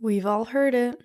We've all heard it.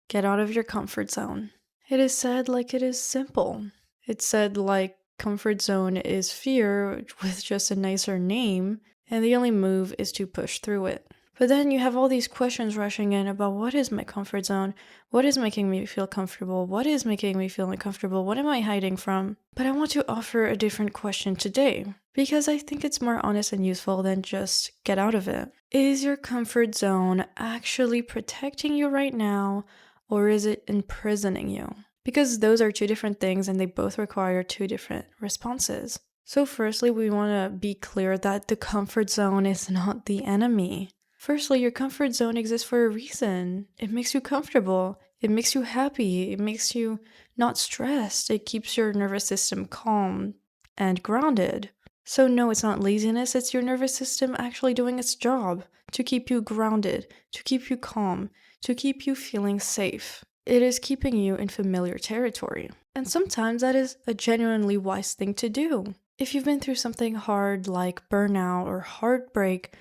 Get out of your comfort zone. It is said like it is simple. It's said like comfort zone is fear with just a nicer name, and the only move is to push through it. But then you have all these questions rushing in about what is my comfort zone? What is making me feel comfortable? What is making me feel uncomfortable? What am I hiding from? But I want to offer a different question today because I think it's more honest and useful than just get out of it. Is your comfort zone actually protecting you right now, or is it imprisoning you? Because those are two different things and they both require two different responses. So firstly, we want to be clear that the comfort zone is not the enemy. Firstly, your comfort zone exists for a reason. It makes you comfortable. It makes you happy. It makes you not stressed. It keeps your nervous system calm and grounded. So no, it's not laziness. It's your nervous system actually doing its job to keep you grounded, to keep you calm, to keep you feeling safe. It is keeping you in familiar territory. And sometimes that is a genuinely wise thing to do. If you've been through something hard like burnout or heartbreak,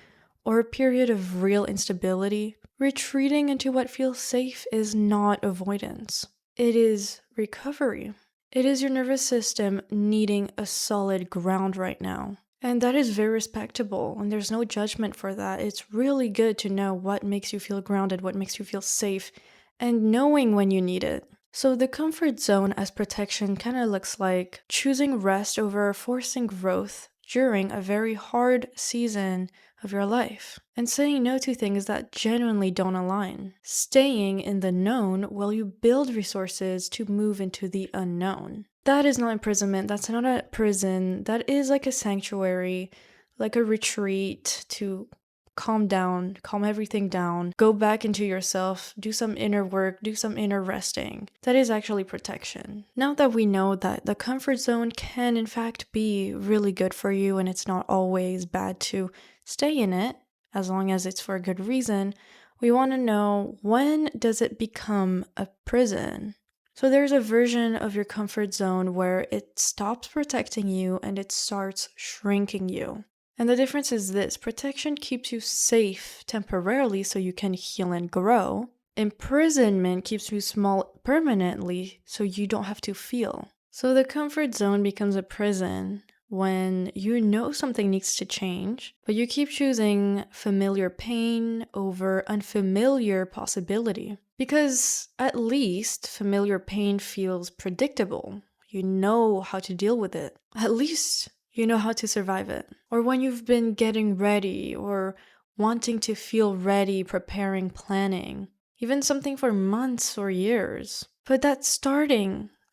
or a period of real instability, retreating into what feels safe is not avoidance. It is recovery. It is your nervous system needing a solid ground right now. And that is very respectable, and there's no judgment for that. It's really good to know what makes you feel grounded, what makes you feel safe, and knowing when you need it. So the comfort zone as protection kind of looks like choosing rest over forcing growth during a very hard season of your life, and saying no to things that genuinely don't align. Staying in the known while you build resources to move into the unknown. That is not imprisonment. That's not a prison. That is like a sanctuary, like a retreat to calm down, calm everything down, go back into yourself, do some inner work, do some inner resting. That is actually protection. Now that we know that the comfort zone can in fact be really good for you and it's not always bad to stay in it, as long as it's for a good reason, we want to know, when does it become a prison? So there's a version of your comfort zone where it stops protecting you and it starts shrinking you. And the difference is this: protection keeps you safe temporarily so you can heal and grow. Imprisonment keeps you small permanently so you don't have to feel. So the comfort zone becomes a prison when you know something needs to change, but you keep choosing familiar pain over unfamiliar possibility. Because at least familiar pain feels predictable. You know how to deal with it. At least you know how to survive it. Or when you've been getting ready or wanting to feel ready, preparing, planning, even something for months or years. But that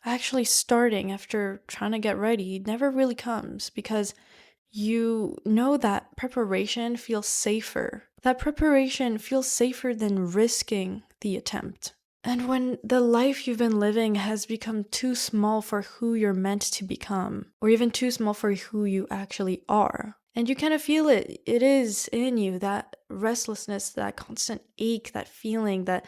actually starting after trying to get ready never really comes, because you know that preparation feels safer. That preparation feels safer than risking the attempt. And when the life you've been living has become too small for who you're meant to become, or even too small for who you actually are, and you kind of feel it, it is in you, that restlessness, that constant ache, that feeling that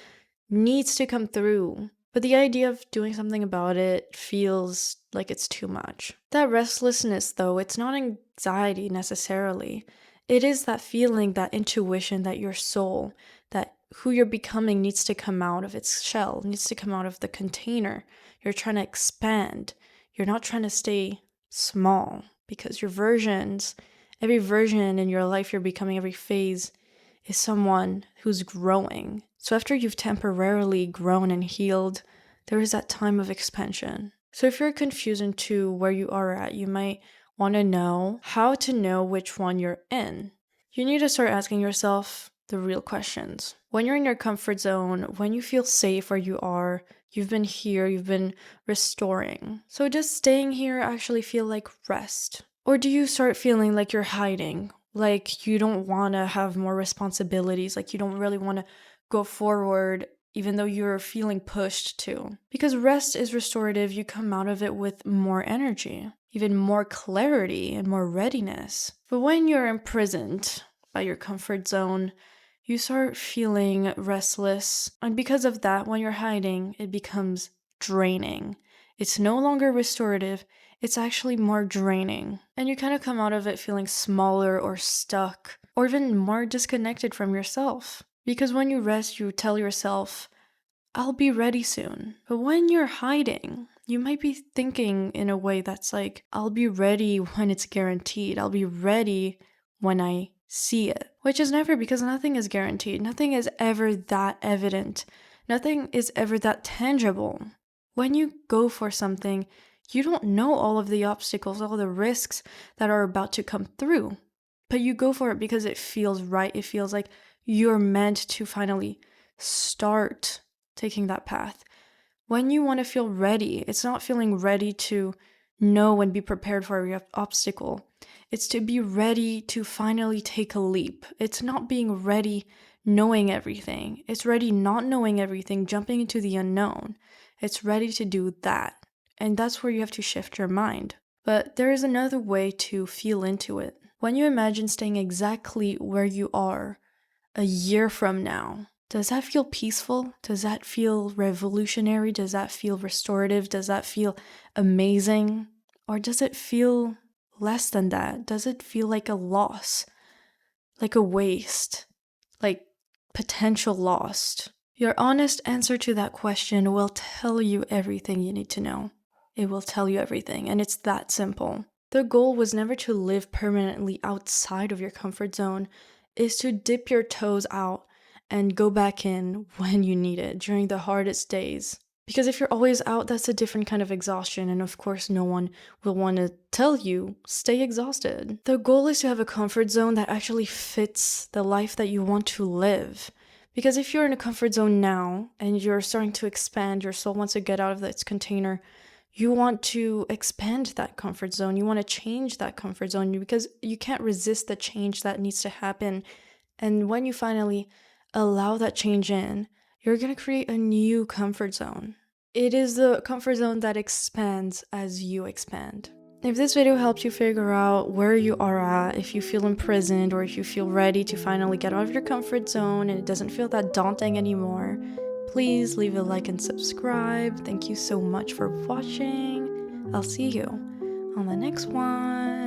needs to come through. But the idea of doing something about it feels like it's too much. That restlessness, though, it's not anxiety necessarily. It is that feeling, that intuition that your soul, that who you're becoming needs to come out of its shell, needs to come out of the container. You're trying to expand. You're not trying to stay small, because every version in your life you're becoming, every phase is someone who's growing. So after you've temporarily grown and healed, there is that time of expansion. So if you're confused into where you are at, you might want to know how to know which one you're in. You need to start asking yourself the real questions. When you're in your comfort zone, when you feel safe where you are, you've been here, you've been restoring. So does staying here actually feel like rest? Or do you start feeling like you're hiding? Like you don't want to have more responsibilities, like you don't really want to go forward even though you're feeling pushed to. Because rest is restorative, you come out of it with more energy, even more clarity and more readiness. But when you're imprisoned by your comfort zone, you start feeling restless. And because of that, when you're hiding, it becomes draining. It's no longer restorative, it's actually more draining. And you kind of come out of it feeling smaller or stuck, or even more disconnected from yourself. Because when you rest, you tell yourself, I'll be ready soon. But when you're hiding, you might be thinking in a way that's like, I'll be ready when it's guaranteed. I'll be ready when I see it. Which is never, because nothing is guaranteed. Nothing is ever that evident. Nothing is ever that tangible. When you go for something, you don't know all of the obstacles, all the risks that are about to come through. But you go for it because it feels right. It feels like you're meant to finally start taking that path. When you want to feel ready, it's not feeling ready to know and be prepared for every obstacle. It's to be ready to finally take a leap. It's not being ready knowing everything. It's ready not knowing everything, jumping into the unknown. It's ready to do that. And that's where you have to shift your mind. But there is another way to feel into it. When you imagine staying exactly where you are a year from now, does that feel peaceful? Does that feel revolutionary? Does that feel restorative? Does that feel amazing? Or does it feel less than that? Does it feel like a loss? Like a waste? Like potential lost? Your honest answer to that question will tell you everything you need to know. It will tell you everything, and it's that simple. The goal was never to live permanently outside of your comfort zone, is to dip your toes out and go back in when you need it during the hardest days. Because if you're always out, that's a different kind of exhaustion, and of course no one will want to tell you, stay exhausted. The goal is to have a comfort zone that actually fits the life that you want to live. Because if you're in a comfort zone now, and you're starting to expand, your soul wants to get out of its container, you want to expand that comfort zone. You want to change that comfort zone because you can't resist the change that needs to happen. And when you finally allow that change in, you're going to create a new comfort zone. It is the comfort zone that expands as you expand. If this video helps you figure out where you are at, if you feel imprisoned or if you feel ready to finally get out of your comfort zone and it doesn't feel that daunting anymore, please leave a like and subscribe. Thank you so much for watching. I'll see you on the next one.